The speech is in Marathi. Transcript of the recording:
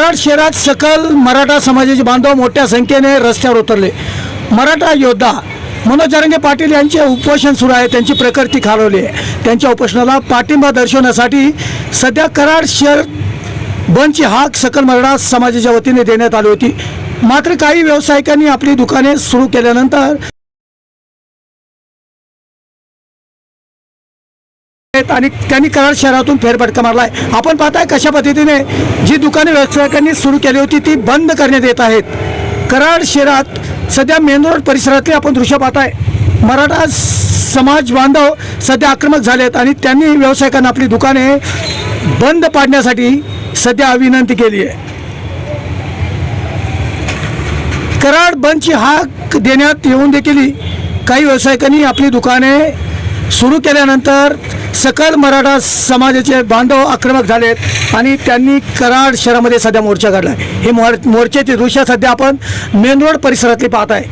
कराड शहरात सकल मराठा समाजाचे बांधव मोठ्या संख्येने रस्त्यावर उतरले। मराठा योद्धा मनोज जरांगे पाटील यांचे उपोषण सुरू आहे। त्यांची प्रकृती खालावली आहे। त्यांच्या उपोषणाला पाठिंबा दर्शवण्यासाठी सध्या कराड शहर बंदची हाक सकल मराठा समाजाच्या वतीने देण्यात आली होती। मात्र काही व्यावसायिकांनी आपली दुकाने सुरू केल्यानंतर आणि त्यांनी कराड शहरातून फेरफटका मारलाय। आपण पाहताय कशा पद्धतीने जी दुकाने व्यावसायिकांनी सुरू केली होती ती बंद करण्यात येत आहेत। कराड शहरात सध्या मेन रोड परिसरातले आपण दृश्य पाहताय। मराठा समाज बांधव सध्या आक्रमक झालेत आणि त्यांनी व्यावसायिकांना आपली दुकाने बंद पाडण्यासाठी सध्या विनंती केली आहे। कराड बंदची हाक देण्यात येऊन देखील काही व्यावसायिकांनी आपली दुकाने सुरू केल्यानंतर सकल मराठा समाजाचे बांधव आक्रमक झालेत आणि त्यांनी कराड शहरामध्ये सध्या मोर्चा काढला आहे। हे मोर्चाचे दृश्य सध्या आपण मेन रोड परिसरातले पाहत आहे।